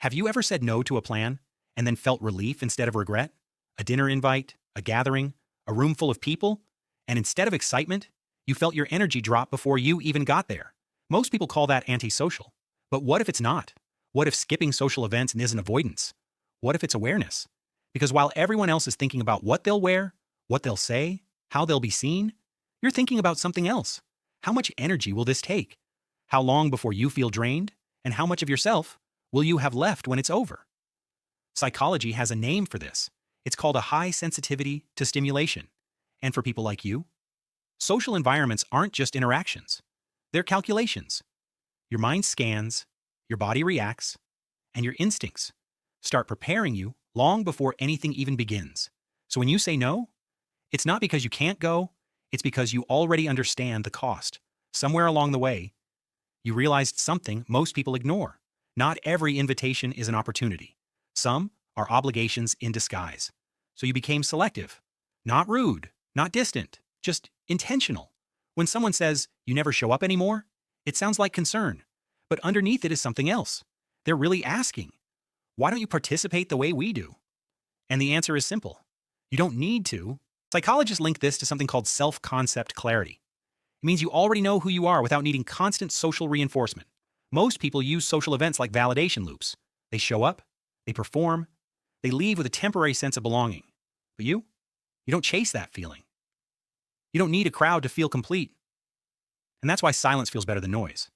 Have you ever said no to a plan and then felt relief instead of regret? A dinner invite, a gathering, a room full of people, and instead of excitement, you felt your energy drop before you even got there. Most people call that antisocial. But what if it's not? What if skipping social events isn't avoidance? What if it's awareness? Because while everyone else is thinking about what they'll wear, what they'll say, how they'll be seen, you're thinking about something else. How much energy will this take? How long before you feel drained? And how much of yourself will you have left when it's over? Psychology has a name for this. It's called a high sensitivity to stimulation. And for people like you, social environments aren't just interactions. They're calculations. Your mind scans, your body reacts, and your instincts start preparing you long before anything even begins. So when you say no, it's not because you can't go, it's because you already understand the cost. Somewhere along the way, you realized something most people ignore. Not every invitation is an opportunity. Some are obligations in disguise. So you became selective. Not rude, not distant, just intentional. When someone says, you never show up anymore, it sounds like concern. But underneath it is something else. They're really asking, why don't you participate the way we do? And the answer is simple. You don't need to. Psychologists link this to something called self-concept clarity. It means you already know who you are without needing constant social reinforcement. Most people use social events like validation loops. They show up, they perform, they leave with a temporary sense of belonging. But you don't chase that feeling. You don't need a crowd to feel complete. And that's why silence feels better than noise.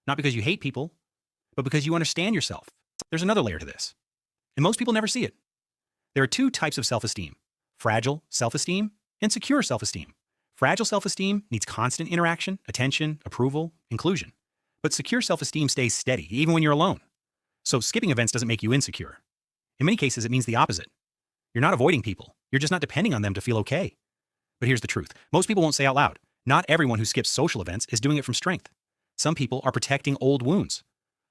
Not because you hate people, but because you understand yourself. There's another layer to this, and most people never see it. There are two types of self-esteem: fragile self-esteem and secure self-esteem. Fragile self-esteem needs constant interaction, attention, approval, inclusion. But secure self-esteem stays steady, even when you're alone. So skipping events doesn't make you insecure. In many cases, it means the opposite. You're not avoiding people. You're just not depending on them to feel okay. But here's the truth. Most people won't say out loud. Not everyone who skips social events is doing it from strength. Some people are protecting old wounds.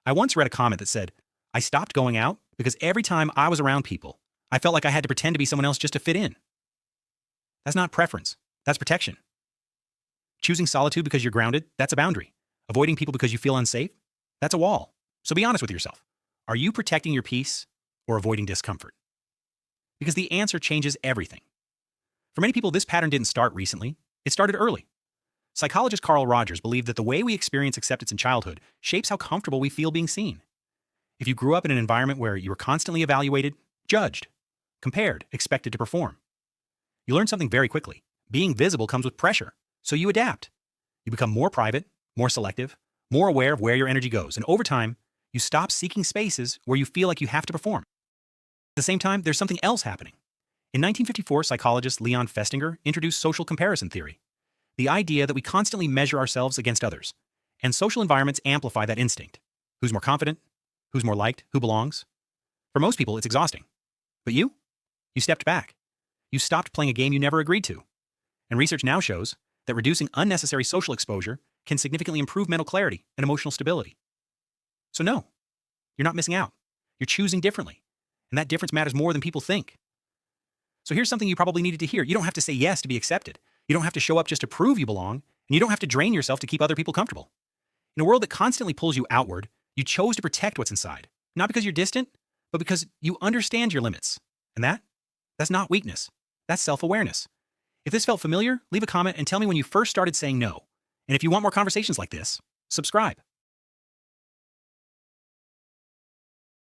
I once read a comment that said, I stopped going out because every time I was around people, I felt like I had to pretend to be someone else just to fit in. That's not preference. That's protection. Choosing solitude because you're grounded, that's a boundary. Avoiding people because you feel unsafe, that's a wall. So be honest with yourself. Are you protecting your peace or avoiding discomfort? Because the answer changes everything. For many people, this pattern didn't start recently. It started early. Psychologist Carl Rogers believed that the way we experience acceptance in childhood shapes how comfortable we feel being seen. If you grew up in an environment where you were constantly evaluated, judged, compared, expected to perform, you learn something very quickly. Being visible comes with pressure, so you adapt. You become more private, more selective, more aware of where your energy goes, and over time, you stop seeking spaces where you feel like you have to perform. At the same time, there's something else happening. In 1954, psychologist Leon Festinger introduced social comparison theory, the idea that we constantly measure ourselves against others, and social environments amplify that instinct. Who's more confident? Who's more liked? Who belongs? For most people, it's exhausting. But you stepped back. You stopped playing a game you never agreed to. And research now shows that reducing unnecessary social exposure can significantly improve mental clarity and emotional stability. So no, you're not missing out. You're choosing differently. And that difference matters more than people think. So here's something you probably needed to hear. You don't have to say yes to be accepted. You don't have to show up just to prove you belong, and you don't have to drain yourself to keep other people comfortable. In a world that constantly pulls you outward, you chose to protect what's inside. Not because you're distant, but because you understand your limits. And that's not weakness. That's self-awareness. If this felt familiar, leave a comment and tell me when you first started saying no. And if you want more conversations like this, subscribe.